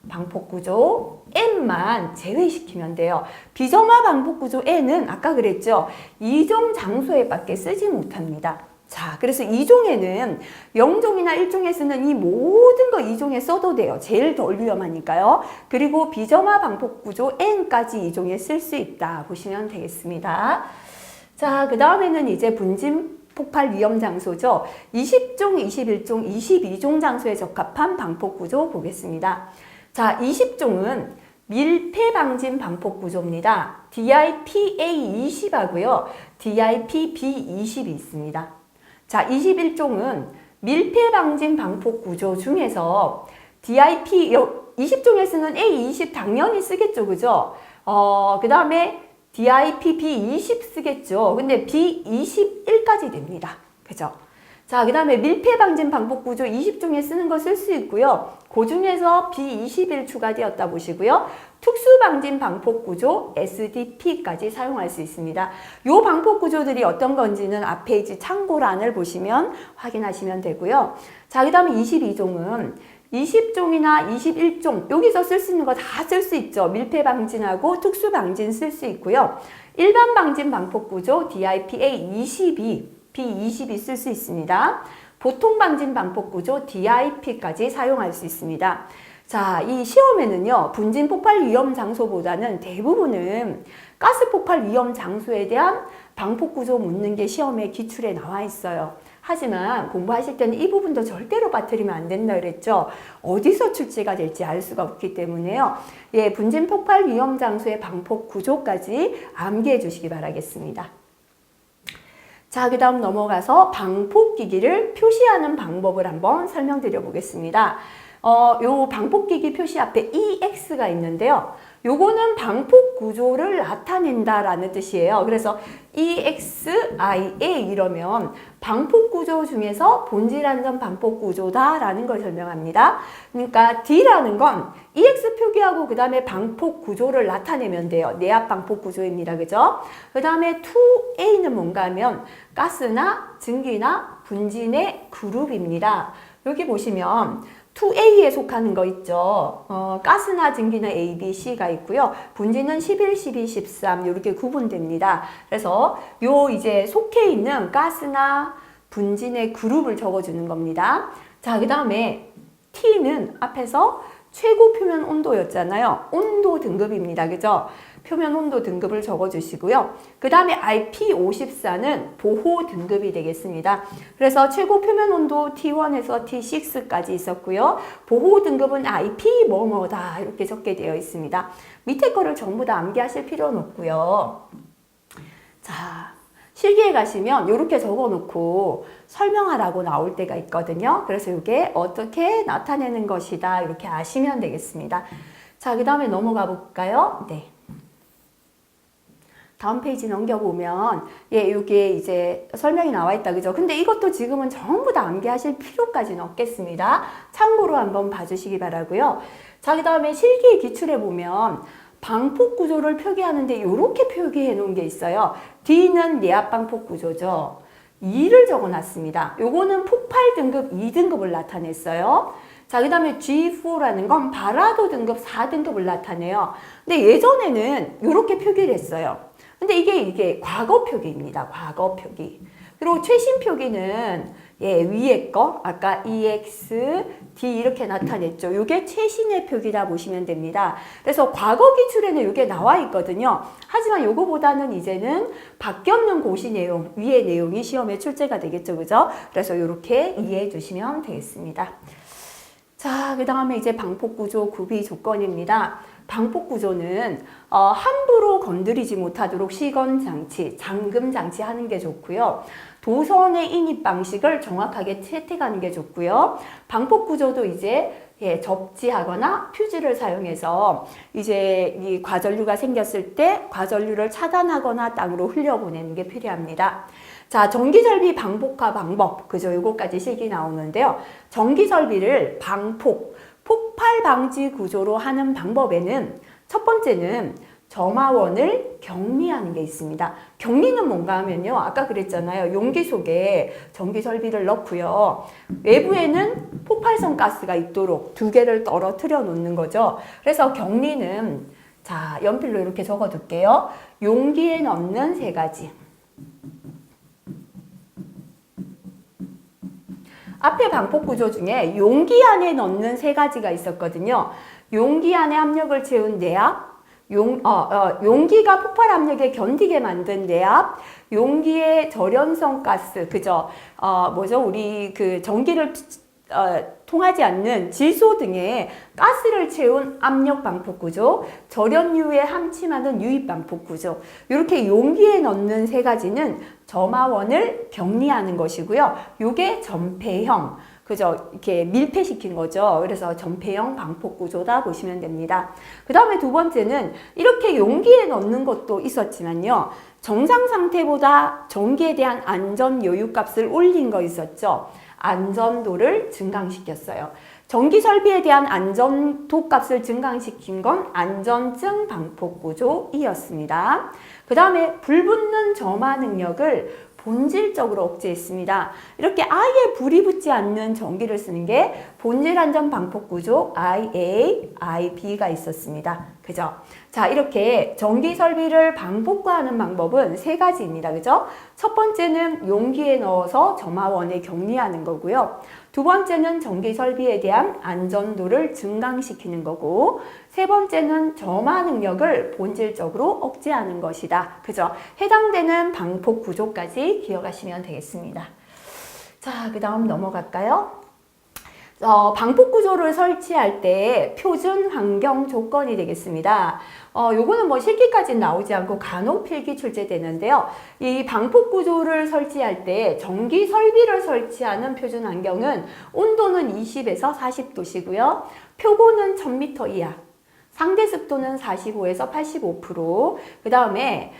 Speaker 1: 방폭구조 N만 제외시키면 돼요. 비점화 방폭구조 N은 아까 그랬죠. 2종 장소에 밖에 쓰지 못합니다. 자, 그래서 2종에는 0종이나 1종에 쓰는 이 모든 거 2종에 써도 돼요. 제일 덜 위험하니까요. 그리고 비점화 방폭구조 N까지 2종에 쓸 수 있다 보시면 되겠습니다. 자, 그 다음에는 이제 분진 폭발 위험 장소죠. 20종, 21종, 22종 장소에 적합한 방폭 구조 보겠습니다. 자, 20종은 밀폐 방진 방폭 구조입니다. DIPA20 하고요. DIPB20이 있습니다. 자, 21종은 밀폐 방진 방폭 구조 중에서 DIP 20종에 쓰는 A20 당연히 쓰겠죠. 그죠? 그 다음에 DIPB20 쓰겠죠. 근데 B21까지 됩니다. 그죠? 자, 그 다음에 밀폐 방진 방폭 구조 20종에 쓰는 거 쓸 수 있고요. 그 중에서 B21 추가되었다 보시고요. 특수 방진 방폭 구조 SDP까지 사용할 수 있습니다. 요 방폭 구조들이 어떤 건지는 앞에 이제 참고란을 보시면 확인하시면 되고요. 자, 그 다음에 22종은 20종이나 21종 여기서 쓸 수 있는 거 다 쓸 수 있죠. 밀폐 방진하고 특수 방진 쓸 수 있고요. 일반 방진 방폭 구조 DIPA22, B22 쓸 수 있습니다. 보통 방진 방폭 구조 DIP까지 사용할 수 있습니다. 자, 이 시험에는요, 분진 폭발 위험 장소보다는 대부분은 가스 폭발 위험 장소에 대한 방폭 구조 묻는 게 시험에 기출에 나와 있어요. 하지만 공부하실 때는 이 부분도 절대로 빠뜨리면 안 된다 그랬죠. 어디서 출제가 될지 알 수가 없기 때문에요. 예, 분진 폭발 위험 장소의 방폭 구조까지 암기해 주시기 바라겠습니다. 자, 그 다음 넘어가서 방폭기기를 표시하는 방법을 한번 설명드려 보겠습니다. 요 방폭기기 표시 앞에 EX가 있는데요. 요거는 방폭 구조를 나타낸다라는 뜻이에요. 그래서 EXIA 이러면 방폭 구조 중에서 본질 안전 방폭 구조다라는 걸 설명합니다. 그러니까 D라는 건 EX 표기하고 그 다음에 방폭 구조를 나타내면 돼요. 내압 방폭 구조입니다. 그죠? 그 다음에 2A는 뭔가 하면 가스나 증기나 분진의 그룹입니다. 여기 보시면 2A에 속하는 거 있죠. 가스나 증기나 A, B, C가 있고요. 분진은 11, 12, 13 이렇게 구분됩니다. 그래서 요 이제 속해 있는 가스나 분진의 그룹을 적어주는 겁니다. 자, 그 다음에 T는 앞에서 최고 표면 온도였잖아요. 온도 등급입니다. 그죠? 표면 온도 등급을 적어주시고요. 그 다음에 IP54는 보호 등급이 되겠습니다. 그래서 최고 표면 온도 T1에서 T6까지 있었고요. 보호 등급은 IP 뭐뭐다 이렇게 적게 되어 있습니다. 밑에 거를 전부 다 암기하실 필요는 없고요. 자, 실기에 가시면 이렇게 적어놓고 설명하라고 나올 때가 있거든요. 그래서 이게 어떻게 나타내는 것이다 이렇게 아시면 되겠습니다. 자, 그 다음에 넘어가 볼까요? 네. 다음 페이지 넘겨보면, 예, 이게 이제 설명이 나와 있다. 그죠? 근데 이것도 지금은 전부 다 암기하실 필요까지는 없겠습니다. 참고로 한번 봐주시기 바라고요. 자, 그 다음에 실기의 기출에 보면, 방폭 구조를 표기하는데 이렇게 표기해 놓은 게 있어요. D는 내압 방폭 구조죠. 2를 적어 놨습니다. 요거는 폭발 등급 2등급을 나타냈어요. 자, 그 다음에 G4라는 건 발화도 등급 4등급을 나타내요. 근데 예전에는 이렇게 표기를 했어요. 근데 이게 과거 표기입니다. 과거 표기. 그리고 최신 표기는 예, 위에 거 아까 EX, D 이렇게 나타냈죠. 이게 최신의 표기라 보시면 됩니다. 그래서 과거 기출에는 이게 나와 있거든요. 하지만 요거보다는 이제는 바뀌었는 고시 내용, 위의 내용이 시험에 출제가 되겠죠. 그죠? 그래서 이렇게 이해해 주시면 되겠습니다. 자, 그 다음에 이제 방폭구조 구비 조건입니다. 방폭구조는 함부로 건드리지 못하도록 시건장치, 잠금장치 하는 게 좋고요. 도선의 인입 방식을 정확하게 채택하는 게 좋고요. 방폭구조도 이제 예, 접지하거나 퓨즈를 사용해서 이제 이 과전류가 생겼을 때 과전류를 차단하거나 땅으로 흘려보내는 게 필요합니다. 자, 전기설비 방폭화 방법, 그죠? 요거까지 실기 나오는데요. 전기설비를 방폭, 폭발 방지 구조로 하는 방법에는 첫 번째는 점화원을 격리하는 게 있습니다. 격리는 뭔가 하면요. 아까 그랬잖아요. 용기 속에 전기설비를 넣고요. 외부에는 폭발성 가스가 있도록 두 개를 떨어뜨려 놓는 거죠. 그래서 격리는 자, 연필로 이렇게 적어 둘게요. 용기에 넣는 세 가지. 앞에 방폭 구조 중에 용기 안에 넣는 세 가지가 있었거든요. 용기 안에 압력을 채운 내압, 용기가 폭발 압력에 견디게 만든 내압, 용기의 절연성 가스, 그죠? 우리 그 전기를 통하지 않는 질소 등의 가스를 채운 압력 방폭 구조, 절연유에 함침하는 유입 방폭 구조. 이렇게 용기에 넣는 세 가지는 점화원을 격리하는 것이고요. 요게 전폐형, 그죠? 이렇게 밀폐시킨 거죠. 그래서 전폐형 방폭 구조다 보시면 됩니다. 그 다음에 두 번째는 이렇게 용기에 넣는 것도 있었지만요. 정상 상태보다 전기에 대한 안전 요율값을 올린 거 있었죠. 안전도를 증강시켰어요. 전기 설비에 대한 안전도 값을 증강시킨 건 안전증 방폭 구조이었습니다. 그 다음에 불붙는 점화 능력을 본질적으로 억제했습니다. 이렇게 아예 불이 붙지 않는 전기를 쓰는 게 본질 안전 방폭 구조 IA, IB가 있었습니다. 그죠? 자, 이렇게 전기 설비를 방폭화하는 방법은 세 가지입니다. 그죠? 첫 번째는 용기에 넣어서 점화원에 격리하는 거고요. 두 번째는 전기 설비에 대한 안전도를 증강시키는 거고, 세 번째는 점화 능력을 본질적으로 억제하는 것이다. 그죠? 해당되는 방폭 구조까지 기억하시면 되겠습니다. 자, 그 다음 넘어갈까요? 방폭 구조를 설치할 때 표준 환경 조건이 되겠습니다. 요거는 뭐 실기까지는 나오지 않고 간혹 필기 출제되는데요. 이 방폭 구조를 설치할 때 전기 설비를 설치하는 표준 환경은 온도는 20에서 40도시고요. 표고는 1000m 이하. 상대 습도는 45에서 85%. 그 다음에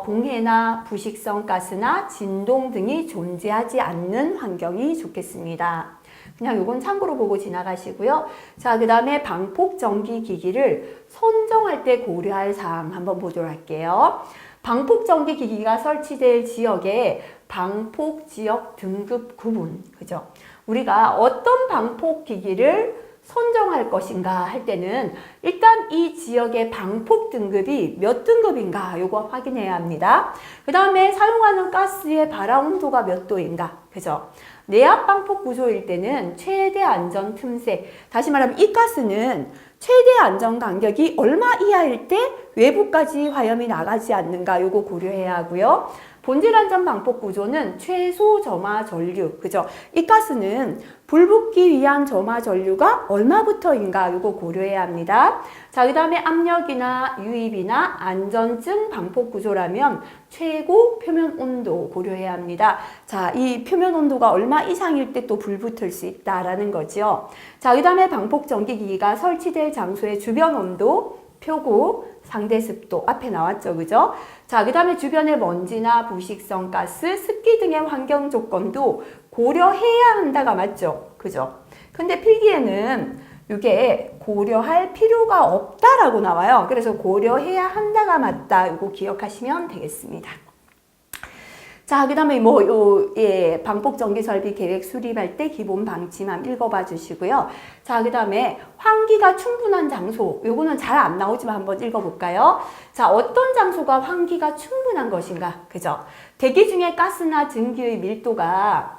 Speaker 1: 공해나 부식성 가스나 진동 등이 존재하지 않는 환경이 좋겠습니다. 그냥 요건 참고로 보고 지나가시고요. 자, 그 다음에 방폭 전기 기기를 선정할 때 고려할 사항 한번 보도록 할게요. 방폭 전기 기기가 설치될 지역의 방폭 지역 등급 구분, 그죠? 우리가 어떤 방폭 기기를 선정할 것인가 할 때는 일단 이 지역의 방폭 등급이 몇 등급인가 요거 확인해야 합니다. 그 다음에 사용하는 가스의 발화 온도가 몇 도인가, 그죠? 내압 방폭 구조일 때는 최대 안전 틈새, 다시 말하면 이 가스는 최대 안전 간격이 얼마 이하일 때 외부까지 화염이 나가지 않는가 요거 고려해야 하고요. 본질 안전 방폭 구조는 최소 점화 전류, 그죠? 이 가스는 불붙기 위한 점화 전류가 얼마부터인가 요거 고려해야 합니다. 자, 그 다음에 압력이나 유입이나 안전증 방폭 구조라면 최고 표면 온도 고려해야 합니다. 자, 이 표면 온도가 얼마 이상일 때 또 불붙을 수 있다라는 거죠. 자, 그 다음에 방폭 전기기기가 설치될 장소의 주변 온도, 표고, 상대 습도 앞에 나왔죠, 그죠? 자, 그 다음에 주변의 먼지나 부식성 가스, 습기 등의 환경 조건도 고려해야 한다가 맞죠, 그죠? 근데 필기에는 이게 고려할 필요가 없다라고 나와요. 그래서 고려해야 한다가 맞다. 이거 기억하시면 되겠습니다. 자, 그 다음에 방폭 전기 설비 계획 수립할 때 기본 방침함 읽어봐 주시고요. 자, 그 다음에 환기가 충분한 장소. 요거는 잘 안 나오지만 한번 읽어볼까요? 자, 어떤 장소가 환기가 충분한 것인가? 그죠? 대기 중에 가스나 증기의 밀도가,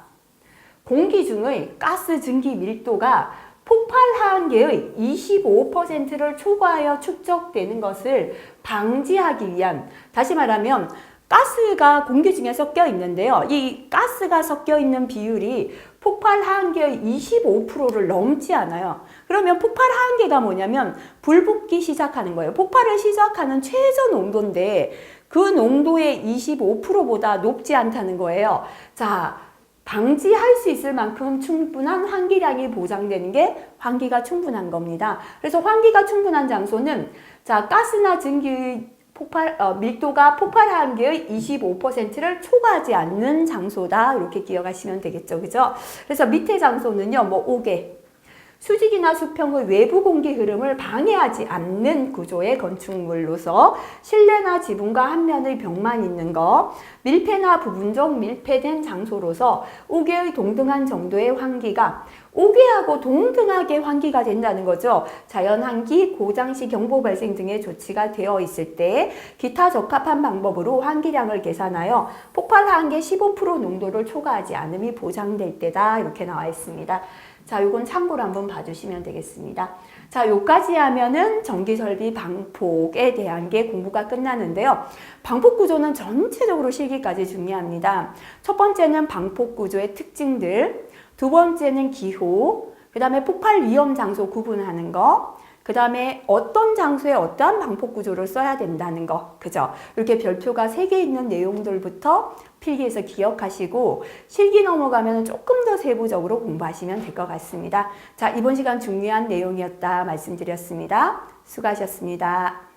Speaker 1: 공기 중의 가스 증기 밀도가 폭발 한계의 25%를 초과하여 축적되는 것을 방지하기 위한, 다시 말하면 가스가 공기 중에 섞여 있는데요. 이 가스가 섞여 있는 비율이 폭발 한계의 25%를 넘지 않아요. 그러면 폭발 한계가 뭐냐면 불 붙기 시작하는 거예요. 폭발을 시작하는 최저 농도인데 그 농도의 25%보다 높지 않다는 거예요. 자, 방지할 수 있을 만큼 충분한 환기량이 보장되는 게 환기가 충분한 겁니다. 그래서 환기가 충분한 장소는 자, 가스나 증기 밀도가 폭발 한계의 25%를 초과하지 않는 장소다. 이렇게 기억하시면 되겠죠. 그죠? 그래서 밑에 장소는요, 옥외, 수직이나 수평의 외부 공기 흐름을 방해하지 않는 구조의 건축물로서 실내나 지붕과 한 면의 벽만 있는 거, 밀폐나 부분적 밀폐된 장소로서 옥외의 동등한 정도의 환기가 옥외하고 동등하게 환기가 된다는 거죠. 자연환기, 고장시 경보 발생 등의 조치가 되어 있을 때 기타 적합한 방법으로 환기량을 계산하여 폭발 한계 15% 농도를 초과하지 않음이 보장될 때다. 이렇게 나와 있습니다. 자, 요건 참고로 한번 봐주시면 되겠습니다. 자, 요까지 하면은 전기설비 방폭에 대한 게 공부가 끝나는데요. 방폭 구조는 전체적으로 실기까지 중요합니다. 첫 번째는 방폭 구조의 특징들, 두 번째는 기호, 그 다음에 폭발 위험 장소 구분하는 거, 그 다음에 어떤 장소에 어떠한 방폭 구조를 써야 된다는 거, 그죠? 이렇게 별표가 3개 있는 내용들부터 필기에서 기억하시고 실기 넘어가면 조금 더 세부적으로 공부하시면 될 것 같습니다. 자, 이번 시간 중요한 내용이었다 말씀드렸습니다. 수고하셨습니다.